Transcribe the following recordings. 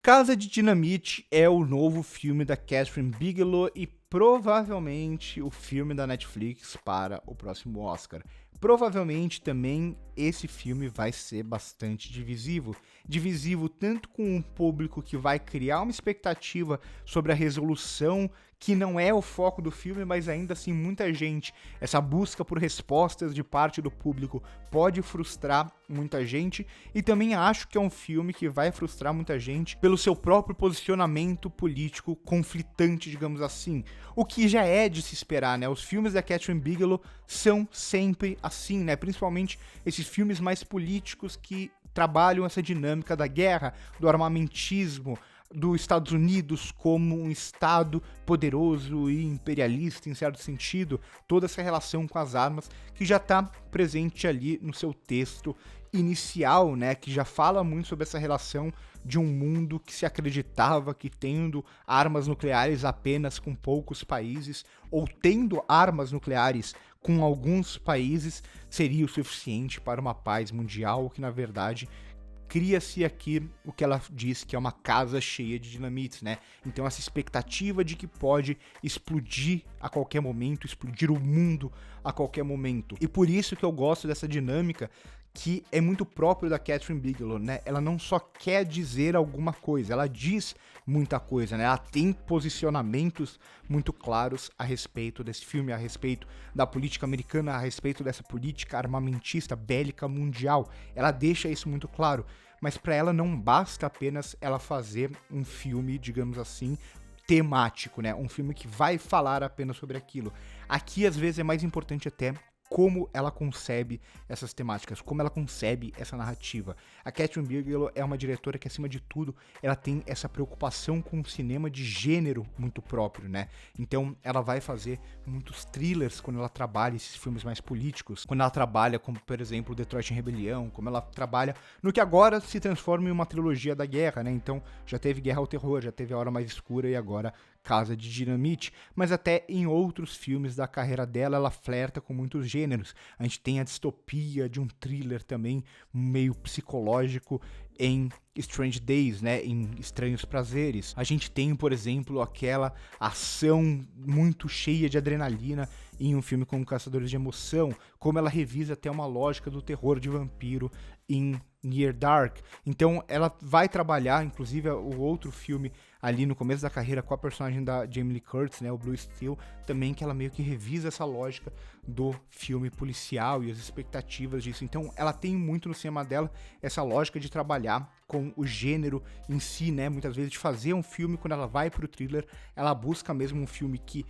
Casa de Dinamite é o novo filme da Catherine Bigelow e provavelmente o filme da Netflix para o próximo Oscar. Provavelmente também esse filme vai ser bastante divisivo. Divisivo tanto com um público que vai criar uma expectativa sobre a resolução que não é o foco do filme, mas ainda assim muita gente, essa busca por respostas de parte do público pode frustrar muita gente, e também acho que é um filme que vai frustrar muita gente pelo seu próprio posicionamento político conflitante, digamos assim, o que já é de se esperar, né? Os filmes da Catherine Bigelow são sempre assim, né? Principalmente esses filmes mais políticos que trabalham essa dinâmica da guerra, do armamentismo, dos Estados Unidos como um estado poderoso e imperialista em certo sentido, toda essa relação com as armas que já está presente ali no seu texto inicial, né, que já fala muito sobre essa relação de um mundo que se acreditava que tendo armas nucleares apenas com poucos países, ou tendo armas nucleares com alguns países, seria o suficiente para uma paz mundial, que na verdade cria-se aqui o que ela diz que é uma casa cheia de dinamites, né? Então essa expectativa de que pode explodir a qualquer momento, explodir o mundo a qualquer momento. E por isso que eu gosto dessa dinâmica que é muito próprio da Catherine Bigelow, né? Ela não só quer dizer alguma coisa, ela diz muita coisa, né? Ela tem posicionamentos muito claros a respeito desse filme, a respeito da política americana, a respeito dessa política armamentista, bélica mundial. Ela deixa isso muito claro, mas para ela não basta apenas ela fazer um filme, digamos assim, temático, né? Um filme que vai falar apenas sobre aquilo. Aqui, às vezes, é mais importante até como ela concebe essas temáticas, como ela concebe essa narrativa. A Catherine Bigelow é uma diretora que, acima de tudo, ela tem essa preocupação com o cinema de gênero muito próprio, né? Então, ela vai fazer muitos thrillers quando ela trabalha esses filmes mais políticos, quando ela trabalha, como, por exemplo, Detroit em Rebelião, como ela trabalha no que agora se transforma em uma trilogia da guerra, né? Então, já teve Guerra ao Terror, já teve A Hora Mais Escura e agora Casa de Dinamite, mas até em outros filmes da carreira dela, ela flerta com muitos gêneros. A gente tem a distopia de um thriller também, meio psicológico, em Strange Days, né, em Estranhos Prazeres. A gente tem, por exemplo, aquela ação muito cheia de adrenalina em um filme como Caçadores de Emoção, como ela revisa até uma lógica do terror de vampiro em Near Dark. Então ela vai trabalhar, inclusive, o outro filme ali no começo da carreira com a personagem da Jamie Lee Curtis, né, o Blue Steel, também que ela meio que revisa essa lógica do filme policial e as expectativas disso. Então ela tem muito no cinema dela essa lógica de trabalhar com o gênero em si, né, muitas vezes de fazer um filme, quando ela vai pro thriller, ela busca mesmo um filme que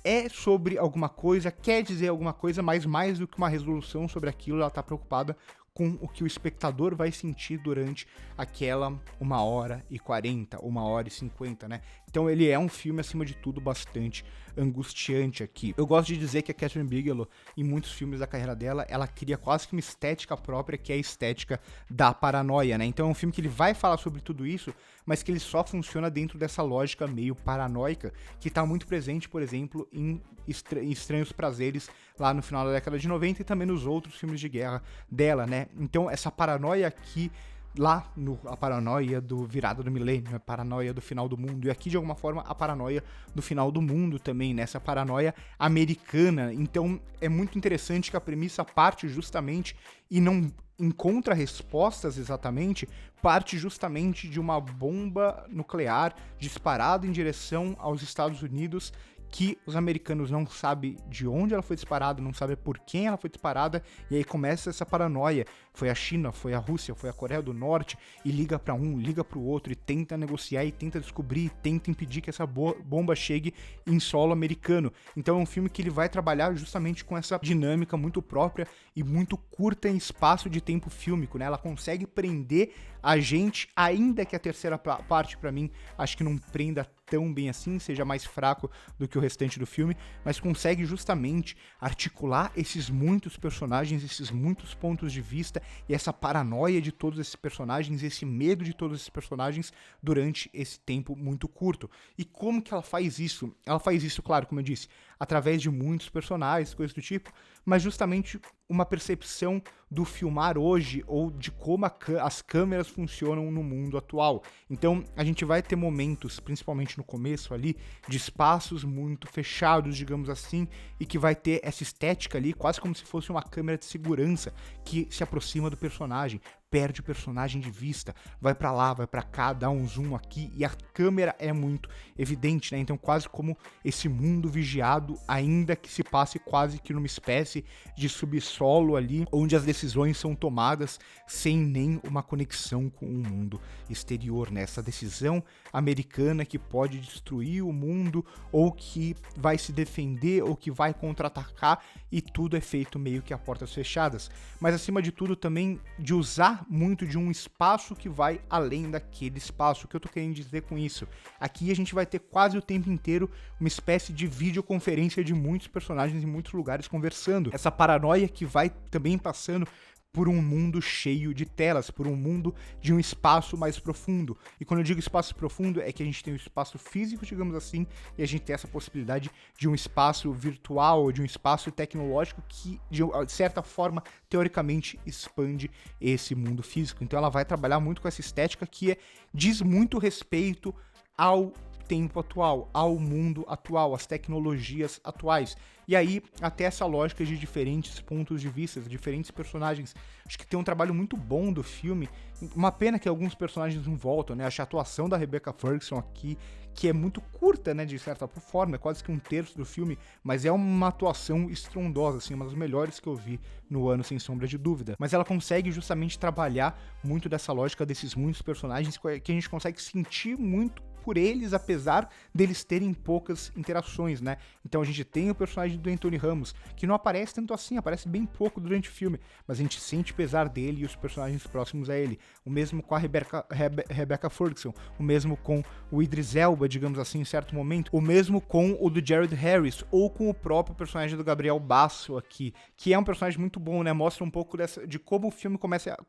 é sobre alguma coisa, quer dizer alguma coisa, mas mais do que uma resolução sobre aquilo, ela tá preocupada com o que o espectador vai sentir durante aquela 1h40, 1h50, né? Então ele é um filme, acima de tudo, bastante angustiante aqui. Eu gosto de dizer que a Catherine Bigelow, em muitos filmes da carreira dela, ela cria quase que uma estética própria, que é a estética da paranoia, né? Então é um filme que ele vai falar sobre tudo isso, mas que ele só funciona dentro dessa lógica meio paranoica, que tá muito presente, por exemplo, em Estranhos Prazeres, lá no final da década de 90, e também nos outros filmes de guerra dela, né? Então essa paranoia aqui, lá a paranoia do virada do milênio, a paranoia do final do mundo, e aqui de alguma forma a paranoia do final do mundo também, nessa paranoia americana. Então é muito interessante que a premissa parte justamente e não encontra respostas exatamente, parte justamente de uma bomba nuclear disparada em direção aos Estados Unidos, que os americanos não sabem de onde ela foi disparada, não sabem por quem ela foi disparada, e aí começa essa paranoia. Foi a China, foi a Rússia, foi a Coreia do Norte, e liga para um, liga para o outro, e tenta negociar, e tenta descobrir, e tenta impedir que essa bomba chegue em solo americano. Então é um filme que ele vai trabalhar justamente com essa dinâmica muito própria e muito curta em espaço de tempo fílmico, né? Ela consegue prender a gente, ainda que a terceira parte, para mim, acho que não prenda tão bem assim, seja mais fraco do que o restante do filme, mas consegue justamente articular esses muitos personagens, esses muitos pontos de vista e essa paranoia de todos esses personagens, esse medo de todos esses personagens durante esse tempo muito curto. E como que ela faz isso? Ela faz isso, claro, como eu disse, através de muitos personagens, coisas do tipo, mas justamente uma percepção do filmar hoje ou de como as câmeras funcionam no mundo atual. Então, a gente vai ter momentos, principalmente no começo ali, de espaços muito fechados, digamos assim, e que vai ter essa estética ali, quase como se fosse uma câmera de segurança que se aproxima do personagem, perde o personagem de vista, vai pra lá, vai pra cá, dá um zoom aqui, e a câmera é muito evidente, né? Então, quase como esse mundo vigiado, ainda que se passe quase que numa espécie de subsolo ali, onde as decisões são tomadas sem nem uma conexão com o mundo exterior, né? Essa decisão americana que pode destruir o mundo, ou que vai se defender, ou que vai contra-atacar, e tudo é feito meio que a portas fechadas. Mas, acima de tudo, também de usar muito de um espaço que vai além daquele espaço. O que eu tô querendo dizer com isso? Aqui a gente vai ter quase o tempo inteiro uma espécie de videoconferência de muitos personagens em muitos lugares conversando. Essa paranoia que vai também passando por um mundo cheio de telas, por um mundo de um espaço mais profundo. E quando eu digo espaço profundo, é que a gente tem um espaço físico, digamos assim, e a gente tem essa possibilidade de um espaço virtual, de um espaço tecnológico que, de certa forma, teoricamente, expande esse mundo físico. Então ela vai trabalhar muito com essa estética que diz muito respeito ao tempo atual, ao mundo atual, às tecnologias atuais. E aí, até essa lógica de diferentes pontos de vista, diferentes personagens. Acho que tem um trabalho muito bom do filme. Uma pena que alguns personagens não voltam, né? Acho a atuação da Rebecca Ferguson aqui, que é muito curta, né? De certa forma, é quase que um terço do filme, mas é uma atuação estrondosa, assim, uma das melhores que eu vi no ano, sem sombra de dúvida. Mas ela consegue justamente trabalhar muito dessa lógica desses muitos personagens que a gente consegue sentir muito por eles, apesar deles terem poucas interações, né? Então a gente tem o personagem do Anthony Ramos, que não aparece tanto assim, aparece bem pouco durante o filme, mas a gente sente o pesar dele e os personagens próximos a ele. O mesmo com a Rebecca Ferguson, o mesmo com o Idris Elba, digamos assim, em certo momento, o mesmo com o do Jared Harris, ou com o próprio personagem do Gabriel Basso aqui, que é um personagem muito bom, né? Mostra um pouco de como o filme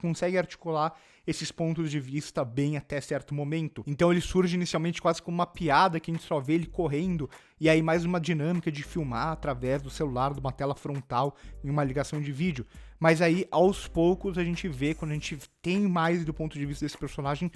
consegue articular esses pontos de vista bem até certo momento. Então ele surge inicialmente quase como uma piada, que a gente só vê ele correndo, e aí mais uma dinâmica de filmar através do celular, de uma tela frontal, em uma ligação de vídeo. Mas aí, aos poucos, a gente vê, quando a gente tem mais do ponto de vista desse personagem,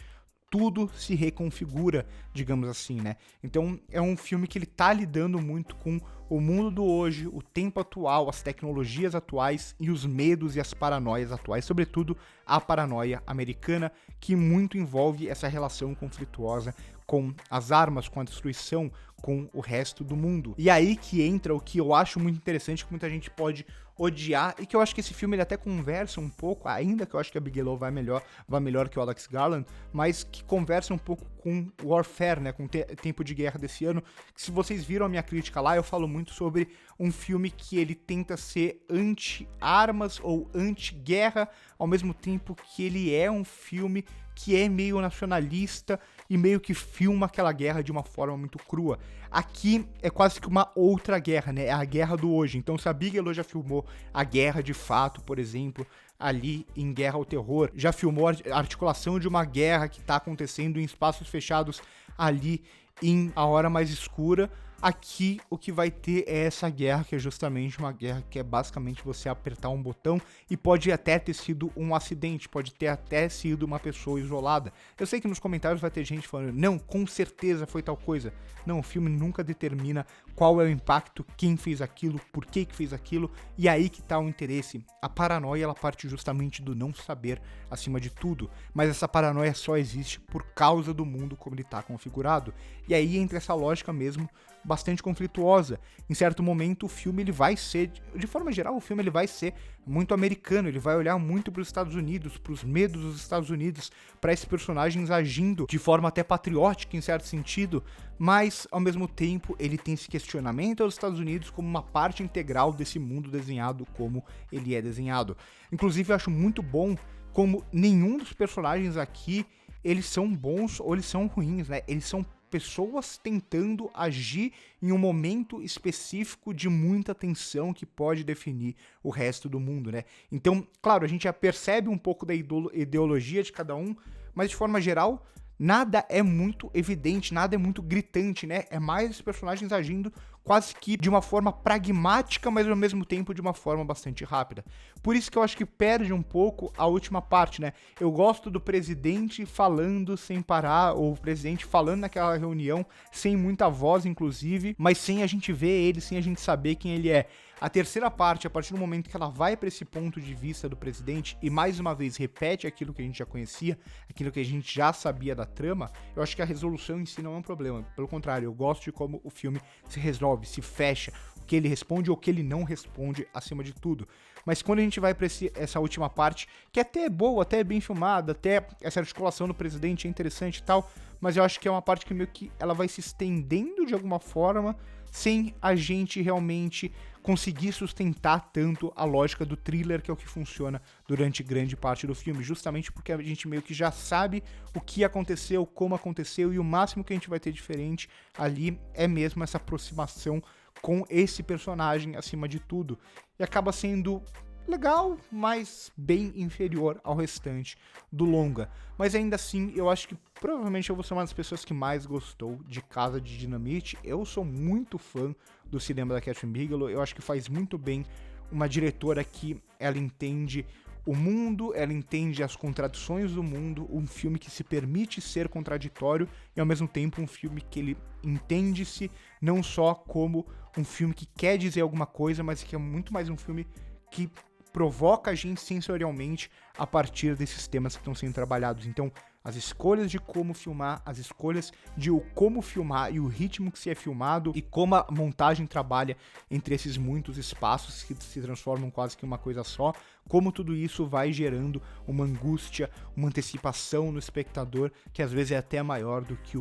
tudo se reconfigura, digamos assim, né? Então é um filme que ele tá lidando muito com o mundo do hoje, o tempo atual, as tecnologias atuais e os medos e as paranoias atuais, sobretudo a paranoia americana, que muito envolve essa relação conflituosa com as armas, com a destruição, com o resto do mundo. E aí que entra o que eu acho muito interessante, que muita gente pode odiar, e que eu acho que esse filme ele até conversa um pouco, ainda que eu acho que a Bigelow vai melhor que o Alex Garland, mas que conversa um pouco com Warfare, né, com Tempo de Guerra desse ano, que se vocês viram a minha crítica lá, eu falo muito sobre um filme que ele tenta ser anti-armas ou anti-guerra, ao mesmo tempo que ele é um filme que é meio nacionalista e meio que filma aquela guerra de uma forma muito crua. Aqui é quase que uma outra guerra, né? É a guerra do hoje. Então, se a Bigelow já filmou a guerra de fato, por exemplo, ali em Guerra ao Terror, já filmou a articulação de uma guerra que está acontecendo em espaços fechados ali em A Hora Mais Escura, aqui o que vai ter é essa guerra, que é justamente uma guerra que é basicamente você apertar um botão, e pode até ter sido um acidente, pode ter até sido uma pessoa isolada. Eu sei que nos comentários vai ter gente falando, não, com certeza foi tal coisa. Não, o filme nunca determina qual é o impacto, quem fez aquilo, por que fez aquilo, e aí que tá o interesse. A paranoia, ela parte justamente do não saber, acima de tudo, mas essa paranoia só existe por causa do mundo como ele tá configurado. E aí entra essa lógica mesmo, bastante conflituosa. Em certo momento o filme ele vai ser, de forma geral o filme ele vai ser muito americano, ele vai olhar muito para os Estados Unidos, para os medos dos Estados Unidos, para esses personagens agindo de forma até patriótica em certo sentido, mas ao mesmo tempo ele tem esse questionamento aos Estados Unidos como uma parte integral desse mundo desenhado como ele é desenhado. Inclusive eu acho muito bom como nenhum dos personagens aqui eles são bons ou eles são ruins, né? Eles são pessoas tentando agir em um momento específico de muita tensão que pode definir o resto do mundo, né? Então, claro, a gente já percebe um pouco da ideologia de cada um, mas de forma geral, nada é muito evidente, nada é muito gritante, né? É mais os personagens agindo quase que de uma forma pragmática, mas ao mesmo tempo de uma forma bastante rápida. Por isso que eu acho que perde um pouco a última parte, né? Eu gosto do presidente falando sem parar, ou o presidente falando naquela reunião, sem muita voz, inclusive, mas sem a gente ver ele, sem a gente saber quem ele é. A terceira parte, a partir do momento que ela vai para esse ponto de vista do presidente e mais uma vez repete aquilo que a gente já conhecia, aquilo que a gente já sabia da trama, eu acho que a resolução em si não é um problema. Pelo contrário, eu gosto de como o filme se resolve, se fecha, o que ele responde ou o que ele não responde acima de tudo. Mas quando a gente vai para essa última parte, que até é boa, até é bem filmada, até essa articulação do presidente é interessante e tal, mas eu acho que é uma parte que meio que ela vai se estendendo de alguma forma, sem a gente realmente conseguir sustentar tanto a lógica do thriller, que é o que funciona durante grande parte do filme, justamente porque a gente meio que já sabe o que aconteceu, como aconteceu, e o máximo que a gente vai ter diferente ali é mesmo essa aproximação com esse personagem acima de tudo, e acaba sendo legal, mas bem inferior ao restante do longa. Mas ainda assim, eu acho que provavelmente eu vou ser uma das pessoas que mais gostou de Casa de Dinamite. Eu sou muito fã do cinema da Kathryn Bigelow, eu acho que faz muito bem uma diretora que ela entende o mundo, ela entende as contradições do mundo, um filme que se permite ser contraditório e ao mesmo tempo um filme que ele entende-se não só como um filme que quer dizer alguma coisa, mas que é muito mais um filme que provoca a gente sensorialmente a partir desses temas que estão sendo trabalhados. Então, as escolhas de como filmar, as escolhas de como filmar e o ritmo que se é filmado e como a montagem trabalha entre esses muitos espaços que se transformam quase que uma coisa só, como tudo isso vai gerando uma angústia, uma antecipação no espectador que às vezes é até maior do que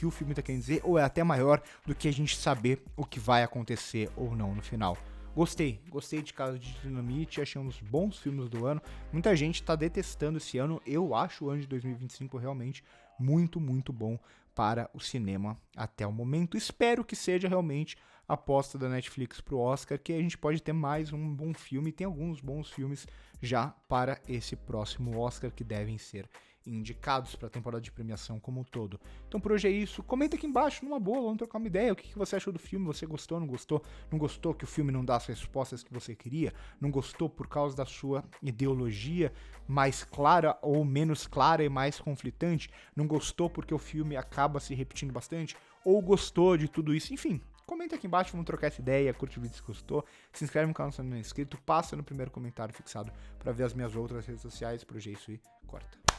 o filme está querendo dizer, ou é até maior do que a gente saber o que vai acontecer ou não no final. Gostei de Casa de Dinamite, achei um dos bons filmes do ano. Muita gente tá detestando esse ano, eu acho o ano de 2025 realmente muito, muito bom para o cinema até o momento. Espero que seja realmente a aposta da Netflix pro Oscar, que a gente pode ter mais um bom filme, tem alguns bons filmes já para esse próximo Oscar que devem ser indicados para a temporada de premiação como um todo. Então por hoje é isso, comenta aqui embaixo numa boa, vamos trocar uma ideia, o que você achou do filme, você gostou, não gostou? Não gostou que o filme não dá as respostas que você queria? Não gostou por causa da sua ideologia mais clara ou menos clara e mais conflitante? Não gostou porque o filme acaba se repetindo bastante? Ou gostou de tudo isso? Enfim, comenta aqui embaixo, vamos trocar essa ideia, curte o vídeo se gostou, se inscreve no canal se não é inscrito, passa no primeiro comentário fixado para ver as minhas outras redes sociais, por hoje é isso e corta.